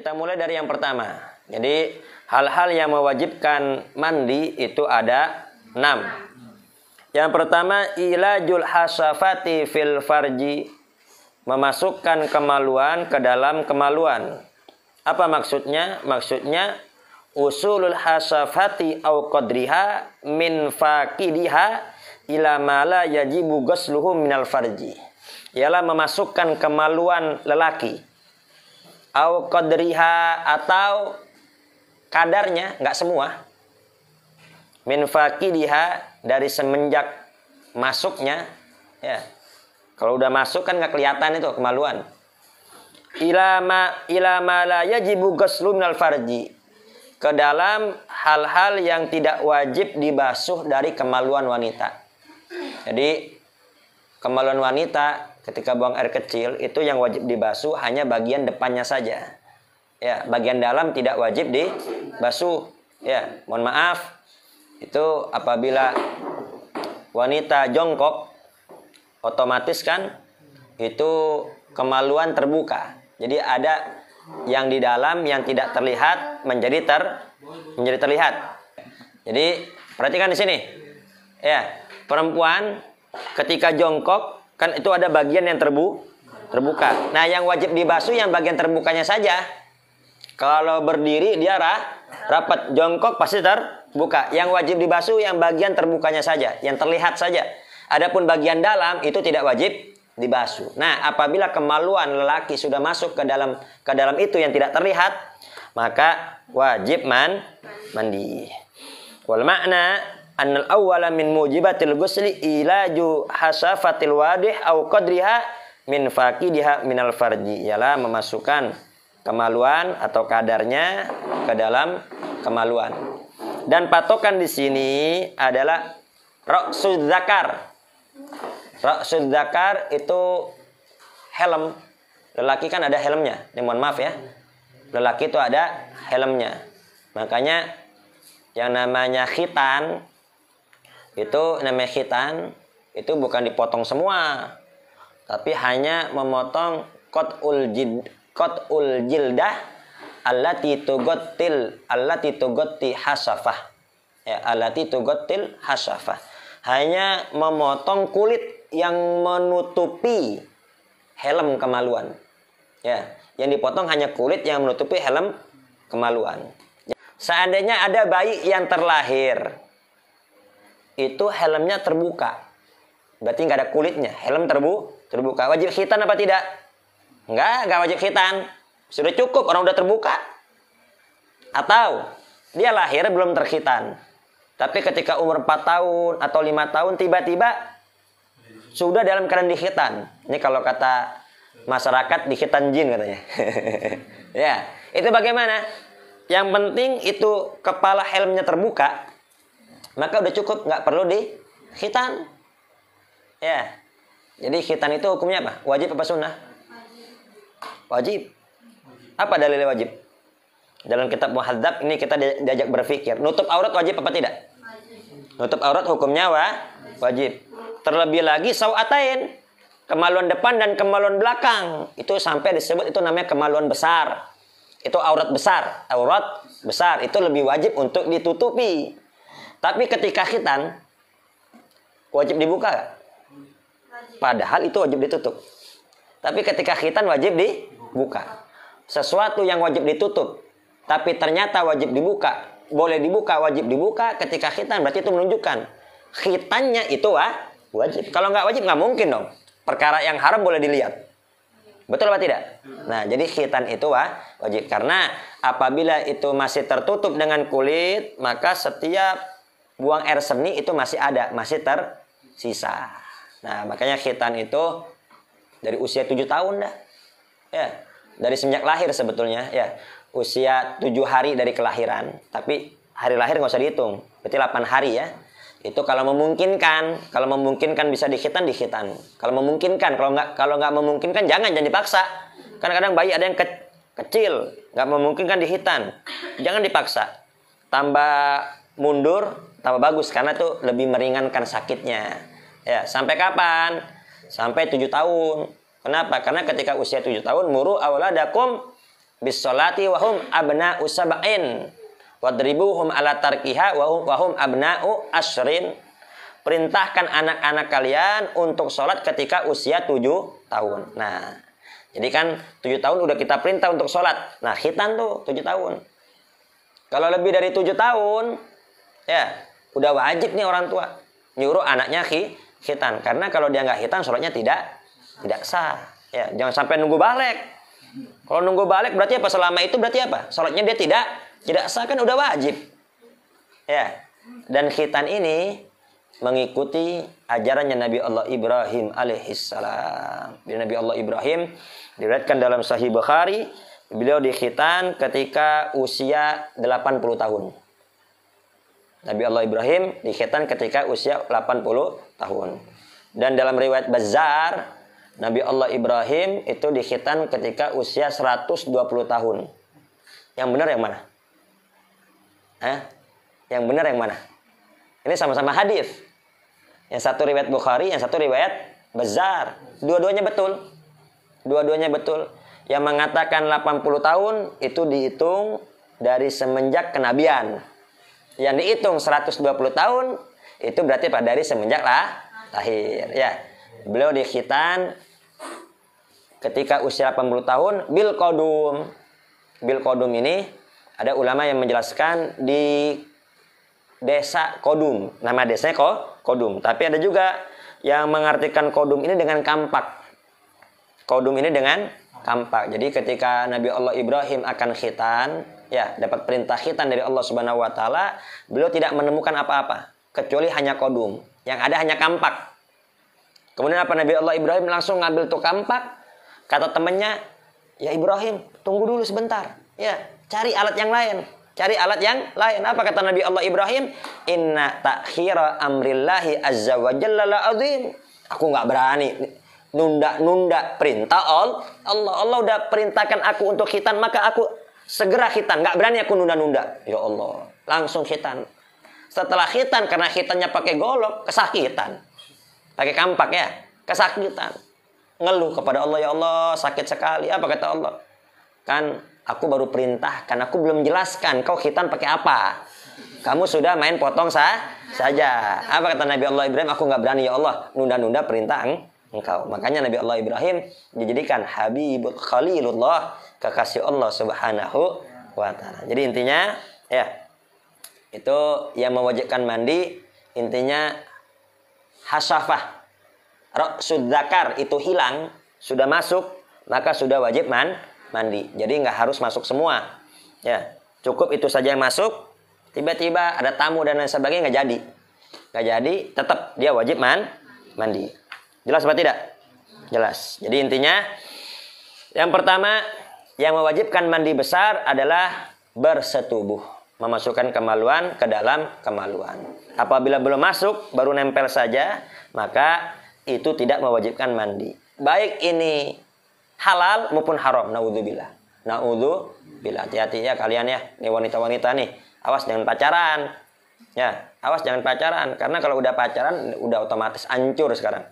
Kita mulai dari yang pertama. Jadi hal-hal yang mewajibkan mandi itu ada 6. Yang pertama, ilajul hasafati fil farji, memasukkan kemaluan ke dalam kemaluan. Apa maksudnya? Maksudnya usulul hasafati au qadriha min faqidiha ila ma la yajibu ghusluhu minal farji. Ialah memasukkan kemaluan lelaki au qadriha atau kadarnya, enggak semua. Min faqidiha, dari semenjak masuknya, ya. Kalau udah masuk kan enggak kelihatan itu kemaluan. Ila ma la yajibu ghuslu minal farji, ke dalam hal-hal yang tidak wajib dibasuh dari kemaluan wanita. Jadi kemaluan wanita ketika buang air kecil itu yang wajib dibasuh hanya bagian depannya saja. Ya, bagian dalam tidak wajib dibasuh. Ya, mohon maaf. Itu apabila wanita jongkok, otomatis kan itu kemaluan terbuka. Jadi ada yang di dalam yang tidak terlihat menjadi terlihat. Jadi perhatikan di sini. Ya, perempuan ketika jongkok kan itu ada bagian yang terbuka. Nah, yang wajib dibasuh yang bagian terbukanya saja. Kalau berdiri dia rapat, jongkok pasti terbuka. Yang wajib dibasuh yang bagian terbukanya saja, yang terlihat saja. Adapun bagian dalam itu tidak wajib dibasuh. Nah, apabila kemaluan lelaki sudah masuk ke dalam itu yang tidak terlihat, maka wajib mandi. Wal makna annal awwala min mujibatil ghusli ilaju hasafatil wadih au qadriha min faqidiha minal farji, ialah memasukkan kemaluan atau kadarnya ke dalam kemaluan. Dan patokan di sini adalah ra'suz zakar. Ra'suz zakar itu helm. Lelaki kan ada helmnya. Ini mohon maaf ya. Lelaki itu ada helmnya. Makanya yang namanya khitan itu bukan dipotong semua, tapi hanya memotong qat'ul jildah allati tughatti hasafah. Ya, allati tughatti hasafah. Hanya memotong kulit yang menutupi helm kemaluan. Ya, yang dipotong hanya kulit yang menutupi helm kemaluan. Seandainya ada bayi yang terlahir, itu helmnya terbuka, berarti nggak ada kulitnya, helm terbuka. Wajib khitan apa tidak? Nggak wajib khitan. Sudah cukup orang udah terbuka. Atau dia lahir belum terkhitan, tapi ketika umur 4 tahun atau 5 tahun tiba-tiba sudah dalam keadaan dikhitan. Ini kalau kata masyarakat dikhitan jin katanya. Ya, itu bagaimana? Yang penting itu kepala helmnya terbuka, maka udah cukup, nggak perlu dikhitan. Ya, jadi khitan itu hukumnya apa? Wajib apa sunnah? Wajib. Apa dalilnya wajib? Dalam kitab Muhadzab ini kita diajak berpikir. Nutup aurat wajib apa tidak? Nutup aurat hukumnya wajib. Terlebih lagi sawatain, kemaluan depan dan kemaluan belakang. Itu sampai disebut itu namanya kemaluan besar. Itu aurat besar. Aurat besar itu lebih wajib untuk ditutupi. Tapi ketika khitan wajib dibuka gak? Padahal itu wajib ditutup. Tapi ketika khitan wajib dibuka. Sesuatu yang wajib ditutup tapi ternyata wajib dibuka, boleh dibuka, wajib dibuka ketika khitan, berarti itu menunjukkan khitannya itu wajib. Kalau nggak wajib nggak mungkin dong. Perkara yang haram boleh dilihat. Betul apa tidak? Nah, jadi khitan itu wajib. Karena apabila itu masih tertutup dengan kulit, maka setiap buang air seni itu masih ada, masih tersisa. Nah, makanya khitan itu dari usia 7 tahun dah. Ya, dari semenjak lahir sebetulnya, ya. Usia 7 hari dari kelahiran. Tapi hari lahir nggak usah dihitung. Berarti 8 hari ya. Itu kalau memungkinkan bisa dikhitan. Kalau memungkinkan, kalau nggak memungkinkan jangan dipaksa. Kadang-kadang bayi ada yang kecil, nggak memungkinkan dikhitan. Jangan dipaksa. Tambah mundur, tambah bagus karena itu lebih meringankan sakitnya. Ya, sampai kapan? Sampai 7 tahun. Kenapa? Karena ketika usia 7 tahun, muru awladakum bis sholati wa hum abna'u sab'in wadribuhum ala tarkiha wa hum abna'u asyrin. Perintahkan anak-anak kalian untuk sholat ketika usia 7 tahun. Nah, jadi kan 7 tahun udah kita perintah untuk sholat. Nah, khitan tuh 7 tahun. Kalau lebih dari 7 tahun, ya udah wajib nih orang tua nyuruh anaknya khitan. Karena kalau dia nggak khitan, sholatnya tidak sah. Ya, jangan sampai nunggu balik. Kalau nunggu balik berarti apa? Selama itu berarti apa? Sholatnya dia tidak sah, kan udah wajib. Ya, dan khitan ini mengikuti ajarannya Nabi Allah Ibrahim alaihissalam. Nabi Allah Ibrahim diriwayatkan dalam Sahih Bukhari, beliau dikhitan ketika usia 80 tahun. Nabi Allah Ibrahim dikhitan ketika usia 80 tahun. Dan dalam riwayat Bazzar, Nabi Allah Ibrahim itu dikhitan ketika usia 120 tahun. Yang benar yang mana? Yang benar yang mana? Ini sama-sama hadis. Yang satu riwayat Bukhari, yang satu riwayat Bazzar. Dua-duanya betul. Dua-duanya betul. Yang mengatakan 80 tahun itu dihitung dari semenjak kenabian. Yang dihitung 120 tahun itu berarti pada dari semenjak lahir. Ya. Beliau dikhitan ketika usia 80 tahun bil qadum. Bil qadum ini ada ulama yang menjelaskan di desa Kodum. Nama desanya Kodum. Tapi ada juga yang mengartikan Kodum ini dengan kampak. Kodum ini dengan kampak. Jadi ketika Nabi Allah Ibrahim akan khitan, ya dapat perintah khitan dari Allah Subhanahu wa taala, beliau tidak menemukan apa-apa kecuali hanya Kodum. Yang ada hanya kampak. Kemudian apa? Nabi Allah Ibrahim langsung ngambil tuh kampak. Kata temannya, "Ya Ibrahim, tunggu dulu sebentar. Ya, cari alat yang lain." Cari alat yang lain. Apa kata Nabi Allah Ibrahim? Inna ta'khira amrillahi azza wa jalla la azim. Aku nggak berani nunda perintah Allah. Allah udah perintahkan aku untuk khitan, maka aku segera khitan. Nggak berani aku nunda-nunda. Ya Allah, langsung khitan. Setelah khitan, karena khitannya pakai golok, kesakitan. Pakai kampak ya, kesakitan. Ngeluh kepada Allah, ya Allah sakit sekali. Apa kata Allah? Kan aku baru perintahkan, aku belum jelaskan kau khitan pakai apa. Kamu sudah main potong saja. Apa kata Nabi Allah Ibrahim? Aku nggak berani ya Allah nunda-nunda perintah engkau. Makanya Nabi Allah Ibrahim dijadikan Habibul Khalilullah, kekasih Allah Subhanahu wa taala. Jadi intinya ya itu yang mewajibkan mandi, intinya hasyafah ra'sud dzakar itu hilang, sudah masuk, maka sudah wajib mandi. Jadi nggak harus masuk semua. Ya, cukup itu saja yang masuk. Tiba-tiba ada tamu dan lain sebagainya nggak jadi, tetap dia wajib mandi. Jelas apa tidak? Jelas. Jadi intinya yang pertama yang mewajibkan mandi besar adalah bersetubuh, memasukkan kemaluan ke dalam kemaluan. Apabila belum masuk, baru nempel saja, maka itu tidak mewajibkan mandi. Baik ini halal maupun haram. Naudzubillah. Hati-hati ya kalian ya. Nih wanita-wanita nih. Awas jangan pacaran. Ya, awas jangan pacaran. Karena kalau udah pacaran, udah otomatis hancur sekarang.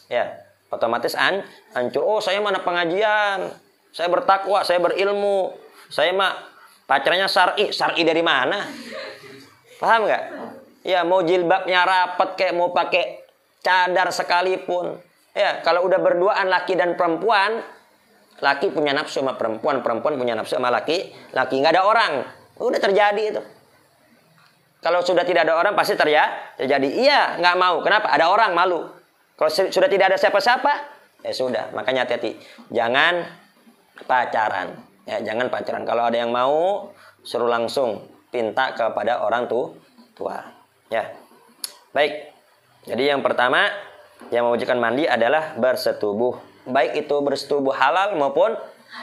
Ya, otomatis hancur. Oh, saya mana pengajian. Saya bertakwa, saya berilmu. Saya mah pacarannya syar'i. Syar'i dari mana? Paham nggak? Ya, mau jilbabnya rapat kayak mau pakai cadar sekalipun. Ya, kalau udah berduaan laki dan perempuan, laki punya nafsu sama perempuan, perempuan punya nafsu sama laki, nggak ada orang, udah terjadi itu. Kalau sudah tidak ada orang pasti terjadi. Iya, nggak mau. Kenapa? Ada orang, malu. Kalau sudah tidak ada siapa-siapa, ya sudah. Makanya hati-hati, jangan pacaran. Ya, jangan pacaran. Kalau ada yang mau, suruh langsung pinta kepada orang tua. Ya, baik. Jadi yang pertama yang mewajibkan mandi adalah bersetubuh. Baik itu bersetubuh halal maupun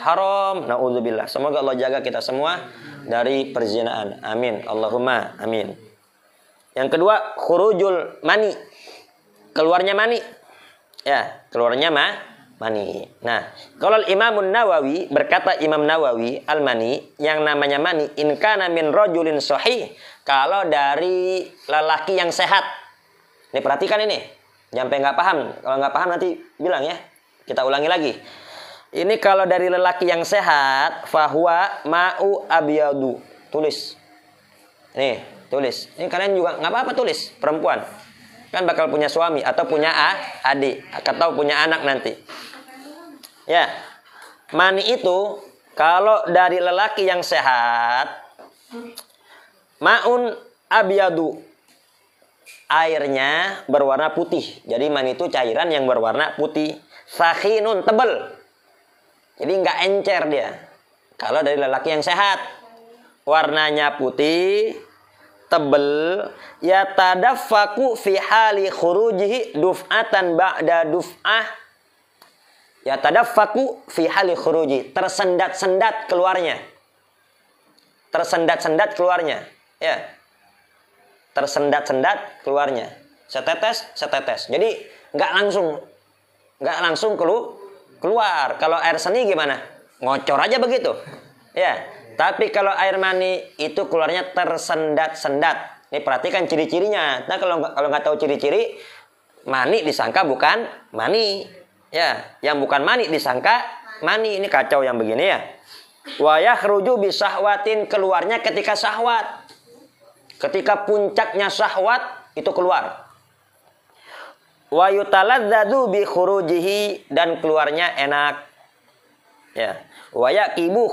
haram. Naudzubillah. Semoga Allah jaga kita semua dari perzinaan. Amin. Allahumma amin. Yang kedua, khurujul mani. Keluarnya mani. Ya, keluarnya mani. Nah, kalau Imamun Nawawi, berkata Imam Nawawi, al-mani, yang namanya mani, in kana min rajulin sahih, kalau dari lelaki yang sehat. Nih perhatikan ini. Sampai nggak paham. Kalau nggak paham nanti bilang ya. Kita ulangi lagi. Ini kalau dari lelaki yang sehat, fahuwa ma'u abyadu. Tulis. Nih, tulis. Ini kalian juga nggak apa-apa tulis, perempuan. Kan bakal punya suami atau punya adik atau punya anak nanti. Ya. Mani itu kalau dari lelaki yang sehat, ma'un abyadu. Airnya berwarna putih. Jadi mani itu cairan yang berwarna putih. Sakhinun, tebel. Jadi nggak encer dia. Kalau dari lelaki yang sehat, warnanya putih, tebel, yatadaffaku fi hali khurujihi duf'atan ba'da duf'ah. Yatadaffaku fi hali khuruji, tersendat-sendat keluarnya. Tersendat-sendat keluarnya. Ya. Tersendat-sendat keluarnya. Setetes, setetes. Jadi nggak langsung keluar. Kalau air seni gimana? Ngocor aja begitu. Ya. Tapi kalau air mani itu keluarnya tersendat-sendat. Ini perhatikan ciri-cirinya. Nah kalau nggak tahu ciri-ciri, mani disangka bukan mani. Ya, yang bukan mani disangka mani. Ini kacau yang begini ya. Wa yakhruju bisahwatin, keluarnya ketika syahwat. Ketika puncaknya syahwat itu keluar. Wa yutaladzadu bi khurujihi, dan keluarnya enak. Ya. Wa yaqibu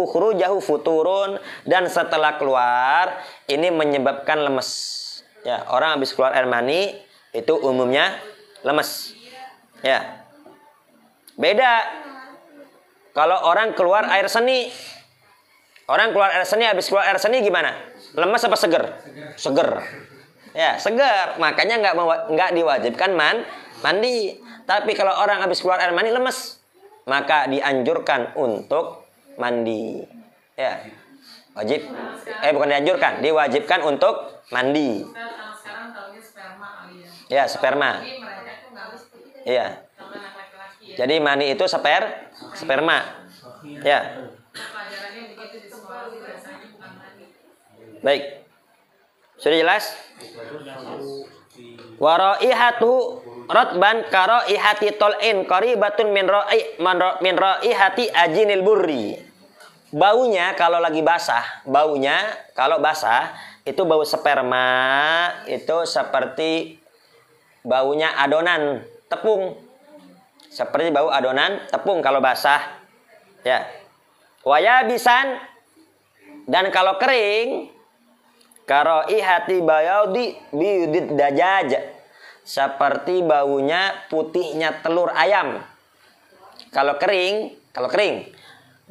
khurujahu futurun, dan setelah keluar ini menyebabkan lemes. Ya, orang habis keluar air mani itu umumnya lemes. Ya. Beda kalau orang keluar air seni. Orang keluar air seni, habis keluar air seni gimana? Lemes apa seger? Seger. Ya, seger. Makanya nggak diwajibkan mandi. Tapi kalau orang habis keluar air mani lemes, maka dianjurkan untuk mandi. Ya. Wajib. Bukan dianjurkan, diwajibkan untuk mandi. Sekarang tahunya sperma kali Ya, ya. sperma. Iya. Jadi mani itu sperma. Ya. Baik. Sudah jelas? Wa raihatu ratban ka raihati tol'in qaribatun min raihati ajinil burri. Baunya kalau lagi basah, itu bau sperma itu seperti baunya adonan tepung. Seperti bau adonan tepung kalau basah. Ya. Wa yabisan, dan kalau kering, karaihati bayadi biyudid dajaj, seperti baunya putihnya telur ayam. Kalau kering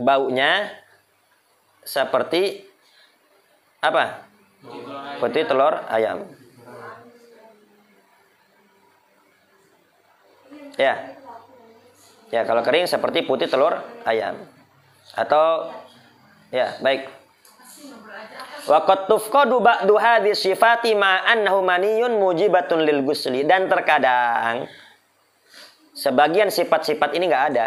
baunya seperti apa? Putih telur ayam. Ya. Ya, kalau kering seperti putih telur ayam. Atau ya, baik. Wa qad tufqadu ba'du hadhihi sifati ma annahu maniyun mujibatun lil ghusli, dan terkadang sebagian sifat-sifat ini enggak ada.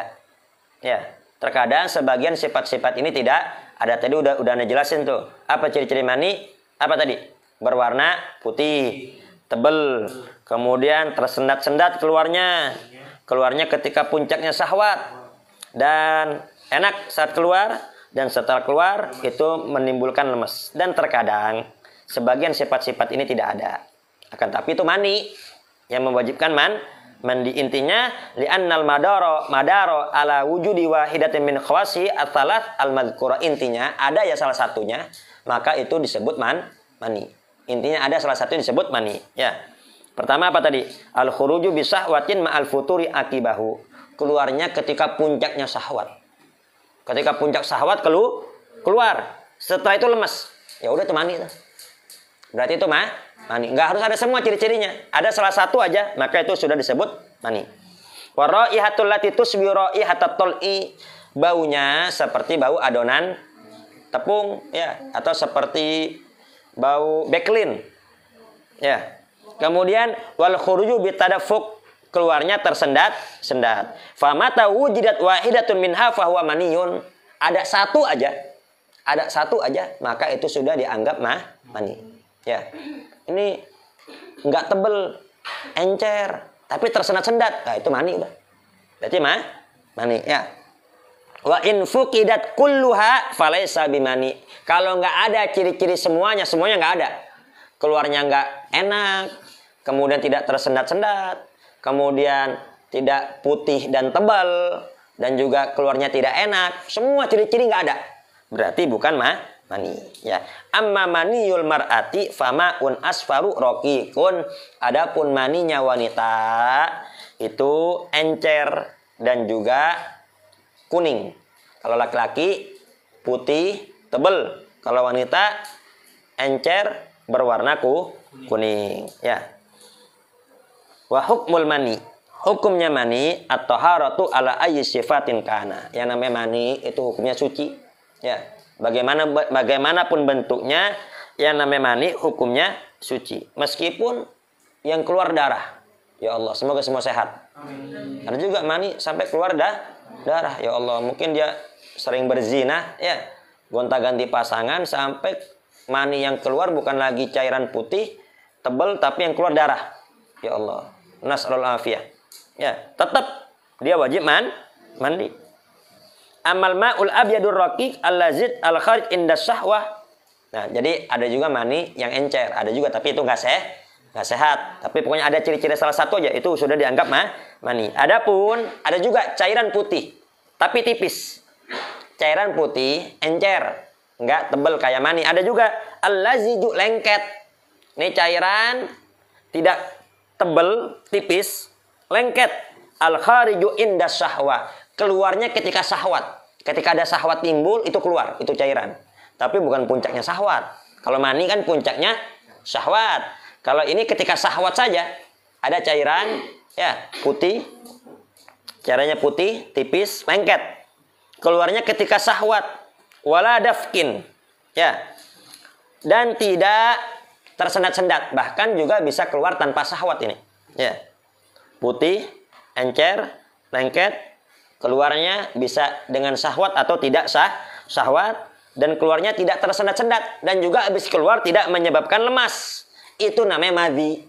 Ya, terkadang sebagian sifat-sifat ini tidak ada. Tadi udah ngejelasin tuh. Apa ciri-ciri mani? Apa tadi? Berwarna putih, tebel, kemudian tersendat-sendat keluarnya ketika puncaknya syahwat, dan enak saat keluar, dan setelah keluar itu menimbulkan lemes. Dan terkadang sebagian sifat-sifat ini tidak ada. Akan tapi itu mani yang mewajibkan mandi. Intinya li'annal madaro ala wujudi wahidatin min khawasi ats-tsalath al-madhkura. Intinya ada ya salah satunya, maka itu disebut mani. Intinya ada salah satu yang disebut mani. Ya. Pertama apa tadi? Al-khuruju bisahwatin ma'al futuri akibahu. Keluarnya ketika puncaknya syahwat. Ketika puncak syahwat keluar. Setelah itu lemes. Ya udah itu mani. Berarti itu mani. Enggak harus ada semua ciri-cirinya. Ada salah satu aja, maka itu sudah disebut mani. Wa raihatul lati tusbi raihatat tol'i. Baunya seperti bau adonan tepung, ya, atau seperti bau beklin. Ya. Kemudian wal khuruju bitadaffuq, keluarnya tersendat. Famata wujidat wahidatun minha fahuwa maniyun. Ada satu aja, maka itu sudah dianggap mani. Ya. Ini enggak tebel, encer, tapi tersendat-sendat. Nah, itu mani udah. Berarti mani ya. Wa in fuqidat kulluha falaysa bimani. Kalau nggak ada ciri-ciri semuanya nggak ada. Keluarnya nggak enak, kemudian tidak tersendat-sendat, kemudian tidak putih dan tebal, dan juga keluarnya tidak enak. Semua ciri-ciri nggak ada. Berarti bukan mani. Ya. Amma maniyul mar'ati fama'un asfaru raqiqun. Adapun maninya wanita itu encer dan juga kuning. Kalau laki-laki putih tebal. Kalau wanita encer berwarna kuning. Ya. Wa hukmul mani. Hukumnya mani at-taharatu ala ayyi sifatin kana. Yang namanya mani itu hukumnya suci. Ya. Bagaimanapun bentuknya, yang namanya mani hukumnya suci. Meskipun yang keluar darah. Ya Allah, semoga semua sehat. Amin. Ada juga mani sampai keluar darah. Ya Allah, mungkin dia sering berzina, ya. Gonta-ganti pasangan sampai mani yang keluar bukan lagi cairan putih tebal tapi yang keluar darah. Ya Allah, nas'alul afiyah. Ya, tetap dia wajib mandi. Amal ma'ul abyadur raqiq allazid al-kharij inda syahwah. Nah, jadi ada juga mani yang encer, ada juga tapi itu nggak sehat. Tapi pokoknya ada ciri-ciri salah satu aja itu sudah dianggap mani. Adapun ada juga cairan putih tapi tipis. Cairan putih encer, nggak tebal kayak mani. Ada juga allaziju lengket. Ini cairan tidak tebal, tipis, lengket. Al-khariju inda syahwah. Keluarnya ketika syahwat. Ketika ada syahwat timbul, itu keluar. Itu cairan. Tapi bukan puncaknya syahwat. Kalau mani kan puncaknya syahwat. Kalau ini ketika syahwat saja, ada cairan ya putih. Cairannya putih, tipis, lengket. Keluarnya ketika syahwat. Wala dafkin. Ya. Dan tidak tersendat-sendat. Bahkan juga bisa keluar tanpa syahwat ini. Ya. Putih, encer, lengket, keluarnya bisa dengan syahwat atau tidak syahwat, dan keluarnya tidak tersendat-sendat, dan juga habis keluar tidak menyebabkan lemas. Itu namanya madhi.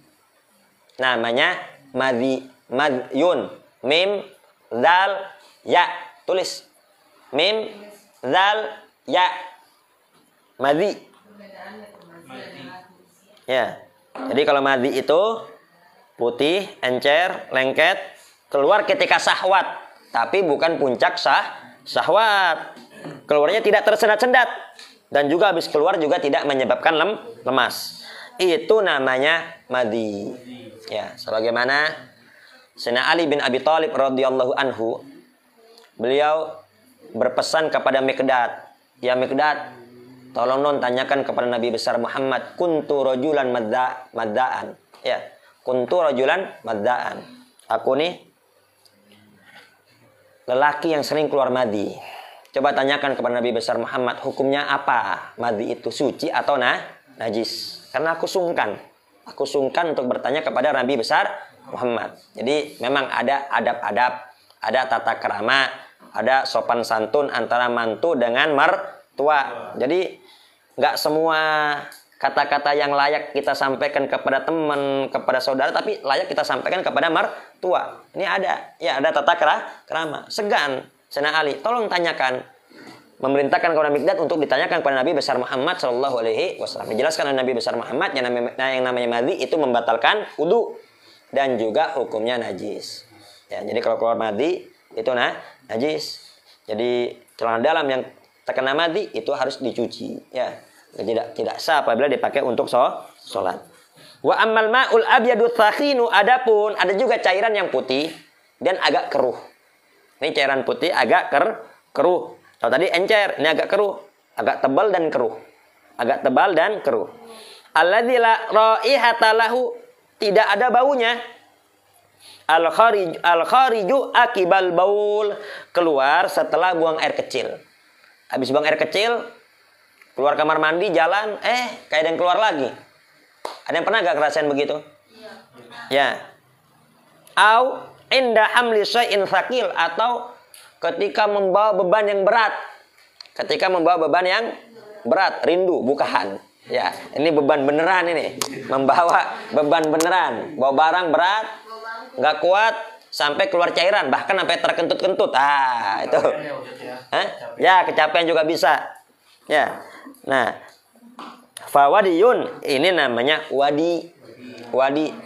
Namanya madhi. Madyun. Mim, zal, ya. Tulis. Mim, zal, ya. Madhi. Ya. Jadi kalau madhi itu putih, encer, lengket, keluar ketika syahwat, tapi bukan puncak syahwat. Keluarnya tidak tersendat-sendat, dan juga habis keluar juga tidak menyebabkan lemas. Itu namanya madhi. Ya, sebagaimana Sayyidina Ali bin Abi Thalib radhiyallahu anhu, beliau berpesan kepada Miqdad, ya Miqdad, tolong non tanyakan kepada Nabi besar Muhammad, kuntu rajulan madda'an. Ya. Kuntu rajulan madda'an. Aku nih lelaki yang sering keluar madhi. Coba tanyakan kepada Nabi besar Muhammad, hukumnya apa? Madhi itu suci atau najis? Karena aku sungkan. Aku sungkan untuk bertanya kepada Nabi besar Muhammad. Jadi memang ada adab-adab, ada tata krama, ada sopan santun antara mantu dengan mertua. Jadi nggak semua kata-kata yang layak kita sampaikan kepada teman, kepada saudara, tapi layak kita sampaikan kepada mertua. Ini ada tata krama. Segan Sayyidina Ali, tolong tanyakan, memerintahkan kepada Miqdad untuk ditanyakan kepada Nabi besar Muhammad Shallallahu Alaihi Wasallam. Dijelaskan oleh Nabi besar Muhammad yang namanya madhi itu membatalkan wudu dan juga hukumnya najis. Ya, jadi kalau keluar madhi itu najis. Jadi celana dalam yang terkena madhi itu harus dicuci. Ya. Tidak sah apabila dipakai untuk sholat. Wa ammal ma'ul abyadu tsakhinu, adapun ada juga cairan yang putih dan agak keruh. Ini cairan putih agak keruh. Kalau tadi encer, ini agak keruh, agak tebal dan keruh. Agak tebal dan keruh. Alladzi la raihata lahu, tidak ada baunya. Al-khariju akibal baul, keluar setelah buang air kecil. Habis buang air kecil, keluar kamar mandi, jalan, kayak ada yang keluar lagi. Ada yang pernah gak ngerasain begitu? Ya. Au inda hamli syai'in tsaqil, atau ketika membawa beban yang berat. Ketika membawa beban yang berat, rindu, bukan. Ya, ini beban beneran ini. Membawa beban beneran, bawa barang berat, gak kuat, sampai keluar cairan, bahkan sampai terkentut-kentut. Ah, itu. Hah? Ya, kecapean juga bisa. Ya. Nah, fawadiyun ini namanya wadi. Wadi.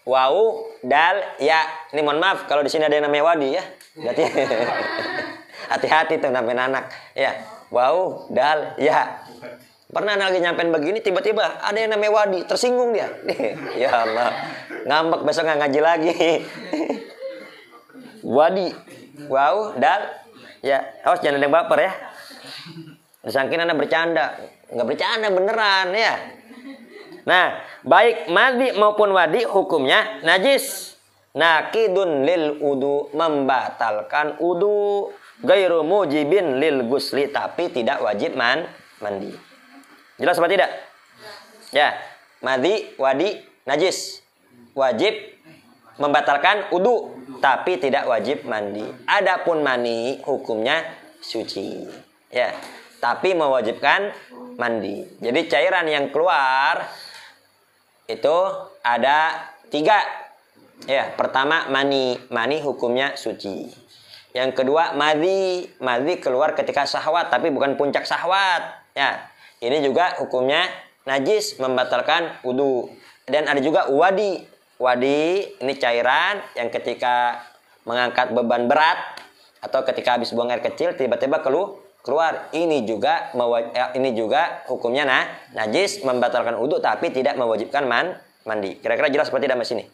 Wau, dal, ya. Ini mohon maaf kalau di sini ada yang namanya wadi ya. Berarti hati-hati tuh namanya anak. Ya. Wau, dal, ya. Pernah lagi nyampein begini tiba-tiba ada yang namanya wadi, tersinggung dia. Ya Allah. Ngambek besok nggak ngaji lagi. Wadi. Wau, dal, ya. Awas jangan ada yang baper ya. Disangkin anak bercanda. Nggak bercanda beneran ya. Nah, baik madi maupun wadi hukumnya najis. Nakidun lil udu, membatalkan udu. Gairu mujibin lil gusli, tapi tidak wajib mandi. Jelas apa tidak? Ya, madi, wadi, najis. Wajib membatalkan udu, tapi tidak wajib mandi. Adapun mani hukumnya suci. Ya, tapi mewajibkan mandi. Jadi cairan yang keluar itu ada 3. Ya, pertama mani. Mani hukumnya suci. Yang kedua madhi. Madhi keluar ketika syahwat, tapi bukan puncak syahwat. Ya, ini juga hukumnya najis, membatalkan wudu. Dan ada juga wadi. Wadi ini cairan yang ketika mengangkat beban berat atau ketika habis buang air kecil tiba-tiba keluar. Ini juga hukumnya najis, membatalkan wudu tapi tidak mewajibkan mandi. Kira-kira jelas seperti tidak Mas ini?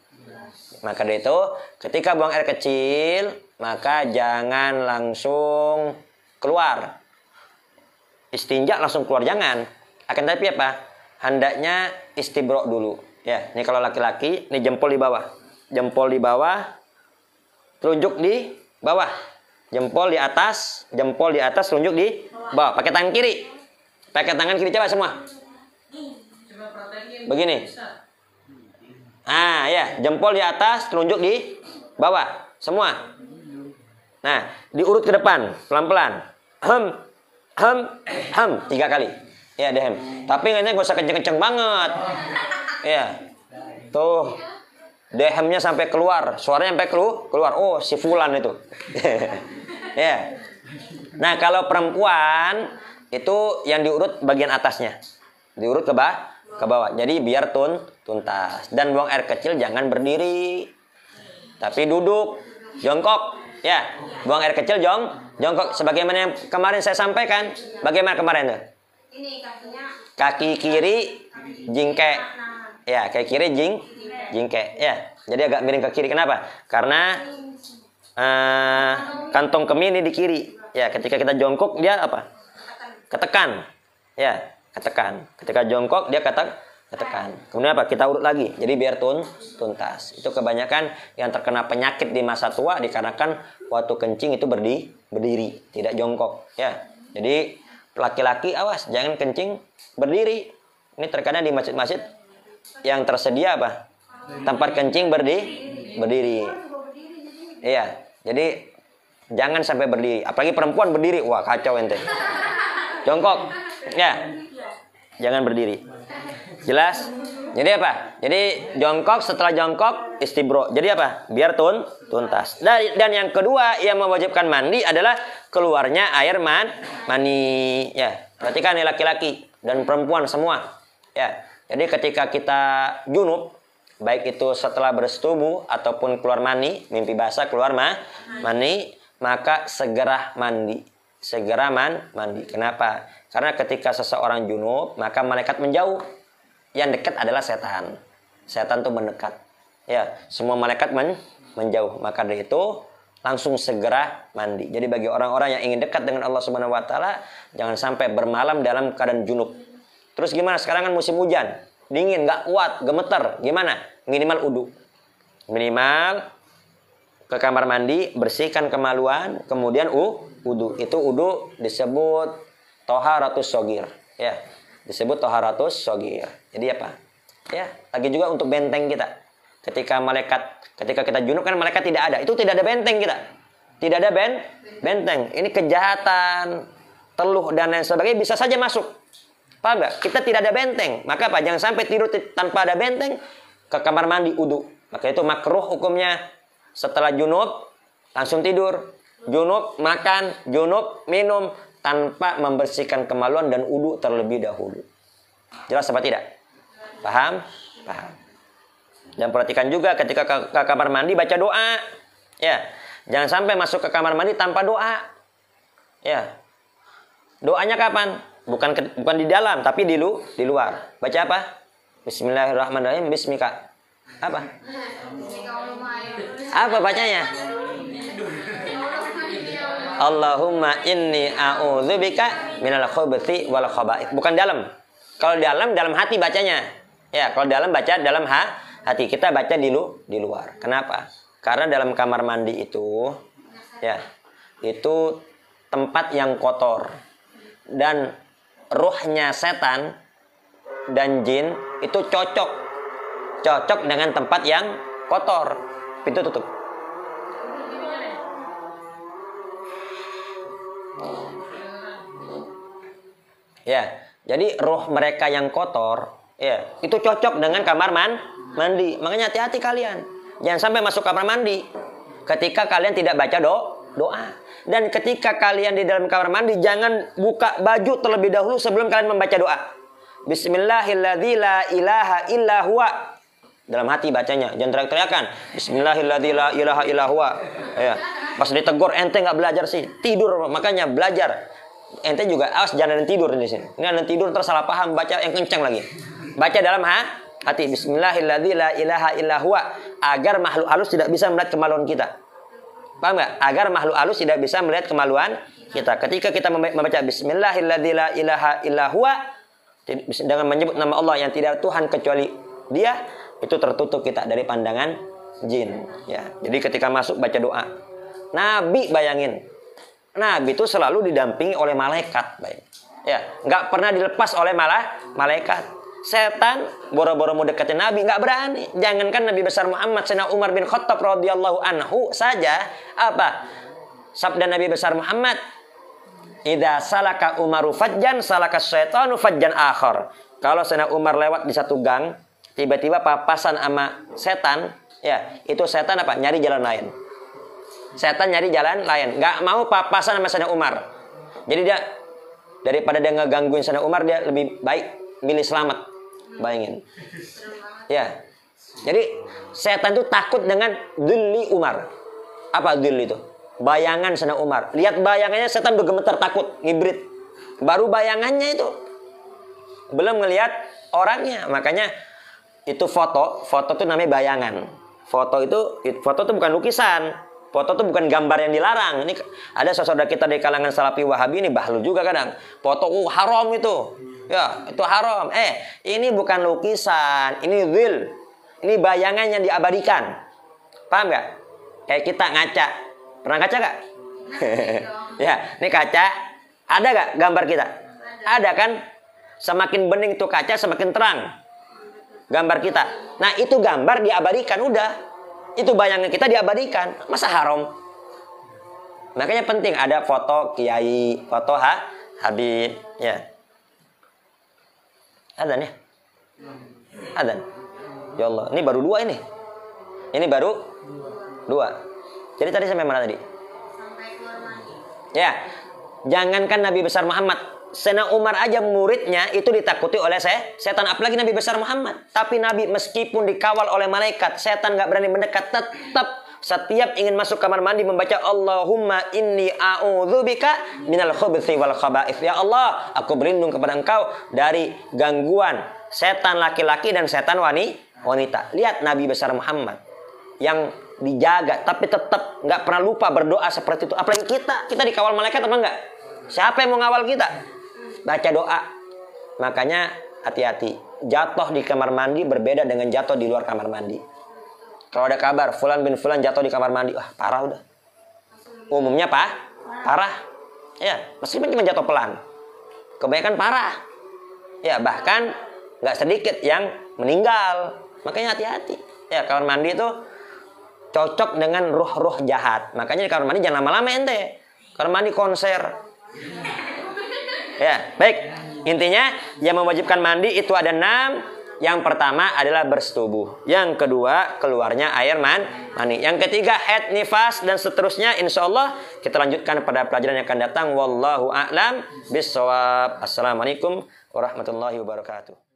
Maka dari itu ketika buang air kecil maka jangan langsung keluar. Istinja langsung keluar jangan. Akan tapi apa? Hendaknya istibro dulu. Ya, ini kalau laki-laki, ini jempol di bawah. Jempol di bawah, telunjuk di bawah. Jempol di atas, telunjuk di bawah. Pakai tangan kiri. Pakai tangan kiri coba semua. Begini. Ah, ya, jempol di atas, telunjuk di bawah. Semua. Nah, diurut ke depan, pelan-pelan. Hem, 3 kali. Ya, dehem. Tapi nggak usah kenceng-kenceng banget. Ya. Tuh. Dehemnya sampai keluar, suaranya sampai keluar. Oh, si fulan itu. Ya. Nah, kalau perempuan itu yang diurut bagian atasnya. Diurut ke bawah. Jadi biar tuntas. Dan buang air kecil jangan berdiri. Tapi duduk, jongkok. Ya, buang air kecil jongkok sebagaimana yang kemarin saya sampaikan. Bagaimana kemarin tuh? Ini kakinya. Kaki kiri jingke. Ya, kaki kiri jingke. Ya, jadi agak miring ke kiri. Kenapa? Karena kantong kemih ini di kiri. Ya, ketika kita jongkok dia apa? Ketekan. Ya, ketekan. Ketika jongkok dia ketekan. Kemudian apa? Kita urut lagi. Jadi biar tuntas. Itu kebanyakan yang terkena penyakit di masa tua dikarenakan waktu kencing itu berdiri, tidak jongkok. Ya. Jadi laki-laki awas jangan kencing berdiri. Ini terkadang di masjid-masjid yang tersedia apa? Tempat kencing berdiri. Iya. Jadi jangan sampai berdiri. Apalagi perempuan berdiri, wah kacau ente. Jongkok. Ya. Jangan berdiri. Jelas? Jadi apa? Jadi jongkok, setelah jongkok istibro. Jadi apa? Biar tuntas. Dan yang kedua yang mewajibkan mandi adalah keluarnya air mani. Ya, perhatikan nih laki-laki dan perempuan semua. Ya. Jadi ketika kita junub, baik itu setelah bersetubuh ataupun keluar mani, mimpi basah keluar mani, maka segera mandi. Segera mandi. Kenapa? Karena ketika seseorang junub, maka malaikat menjauh. Yang dekat adalah setan. Setan itu mendekat. Ya, semua malaikat menjauh. Maka dari itu langsung segera mandi. Jadi bagi orang-orang yang ingin dekat dengan Allah Subhanahu wa taala, jangan sampai bermalam dalam keadaan junub. Terus gimana? Sekarang kan musim hujan. Dingin, nggak kuat, gemeter. Gimana? Minimal wudu. Minimal ke kamar mandi, bersihkan kemaluan, kemudian wudu. Itu wudu disebut thaharatus shogir. Ya. Disebut thaharatus shogir. Jadi apa? Ya, lagi juga untuk benteng kita. Ketika kita junub kan malaikat tidak ada. Itu tidak ada benteng kita. Tidak ada benteng. Ini kejahatan, teluh dan lain sebagainya bisa saja masuk. Paham gak? Kita tidak ada benteng. Maka apa? Jangan sampai tidur tanpa ada benteng ke kamar mandi wudu. Maka itu makruh hukumnya. setelah junub langsung tidur, junub makan, junub minum tanpa membersihkan kemaluan dan wudu terlebih dahulu. Jelas apa tidak? Paham? Paham. Dan perhatikan juga ketika ke kamar mandi baca doa. Ya, jangan sampai masuk ke kamar mandi tanpa doa. Ya. Doanya kapan? Bukan di dalam, tapi di luar. Baca apa? Bismillahirrahmanirrahim. Bismika. Apa? Apa bacanya? Allahumma inni a'udzubika minal khubuthi wal khaba'ith. Bukan dalam. Kalau dalam hati bacanya. Ya, kalau dalam baca dalam hati. Kita baca di luar. Kenapa? Karena dalam kamar mandi itu ya, itu tempat yang kotor. Dan ruhnya setan dan jin itu cocok dengan tempat yang kotor. Pintu tutup. Ya, jadi roh mereka yang kotor, ya, itu cocok dengan kamar mandi. Makanya hati-hati kalian. Jangan sampai masuk kamar mandi ketika kalian tidak baca doa. Dan ketika kalian di dalam kamar mandi, jangan buka baju terlebih dahulu sebelum kalian membaca doa. Bismillahilladzi la ilaha illa huwa. Dalam hati bacanya, jangan teriak-teriakan. Bismillahilladzi la ilaha illa huwa. Ya. Pas ditegur ente nggak belajar sih, tidur, makanya belajar. Ente juga awas jangan ada tidur di sini. Ini ada tidur terus salah paham, baca yang kencang lagi. Baca dalam hati. Bismillahilladzi la ilaha illa huwa, agar makhluk halus tidak bisa melihat kemaluan kita. Paham nggak? Agar makhluk halus tidak bisa melihat kemaluan kita. Ketika kita membaca Bismillahilladzi la ilaha illa huwa dengan menyebut nama Allah yang tidak Tuhan kecuali Dia, itu tertutup kita dari pandangan jin. Ya. Jadi ketika masuk baca doa. Nabi bayangin. Nabi itu selalu didampingi oleh malaikat, baik. Ya, nggak pernah dilepas oleh malaikat. Setan boro-boro mau deketin Nabi nggak berani. Jangankan Nabi besar Muhammad, Sayyidina Umar bin Khattab radhiyallahu anhu saja apa? Sabda Nabi besar Muhammad, "Idza salaka Umaru fajjan, salaka syaitanu fajjan akhar." Kalau Sayyidina Umar lewat di satu gang, tiba-tiba papasan sama setan, ya, itu setan apa? Nyari jalan lain. Setan nyari jalan lain, nggak mau papasan sama Sayyidina Umar. Jadi dia daripada dia ngegangguin Sayyidina Umar, dia lebih baik milih selamat. Bayangin. Ya. Jadi setan itu takut dengan dhilli Umar. Apa dhilli itu? Bayangan Sayyidina Umar. Lihat bayangannya setan bergemetar takut, ngibrit. Baru bayangannya itu. Belum ngelihat orangnya. Makanya itu foto itu namanya bayangan. Foto itu bukan lukisan. Foto itu bukan gambar yang dilarang. Ini ada saudara kita di kalangan Salafi Wahabi ini bahlu juga kadang. Foto haram itu. Ya, itu haram. Ini bukan lukisan, ini dhil. Ini bayangan yang diabadikan. Paham nggak? Kayak kita ngaca. Pernah ngaca nggak? Ya, ini kaca. Ada nggak gambar kita? Ada kan? Semakin bening tuh kaca, semakin terang gambar kita. Nah, itu gambar diabadikan, udah. Itu bayangan kita diabadikan. Masa haram? Makanya penting ada foto kiai, foto Habib, ya. Adzan ya? Adzan. Ya Allah, ini baru 2 ini. Ini baru 2. Jadi tadi sampai mana tadi? Sampai keluar mandi. Ya. Jangankan Nabi besar Muhammad, Sayyidina Umar aja muridnya itu ditakuti oleh setan, apalagi Nabi besar Muhammad. Tapi Nabi meskipun dikawal oleh malaikat, setan nggak berani mendekat, tetap setiap ingin masuk kamar mandi membaca Allahumma inni a'udzubika minal khubuthi wal khaba'ith. Ya Allah, aku berlindung kepada Engkau dari gangguan setan laki-laki dan setan wanita. Lihat Nabi besar Muhammad yang dijaga tapi tetap nggak pernah lupa berdoa seperti itu. Apalagi kita dikawal malaikat apa enggak? Siapa yang mau ngawal kita? Baca doa. Makanya hati-hati. Jatuh di kamar mandi berbeda dengan jatuh di luar kamar mandi. Kalau ada kabar Fulan bin Fulan jatuh di kamar mandi, parah udah. Umumnya parah. Ya, meskipun cuma jatuh pelan. Kebanyakan parah. Ya, bahkan nggak sedikit yang meninggal. Makanya hati-hati. Ya, kamar mandi itu cocok dengan ruh-ruh jahat. Makanya di kamar mandi jangan lama-lama ente. Kamar mandi konser. Ya, baik. Intinya yang mewajibkan mandi itu ada 6. Yang pertama adalah bersetubuh. Yang kedua keluarnya air mani. Yang ketiga haid, nifas dan seterusnya. Insya Allah kita lanjutkan pada pelajaran yang akan datang. Wallahu a'lam bishawab. Assalamualaikum warahmatullahi wabarakatuh.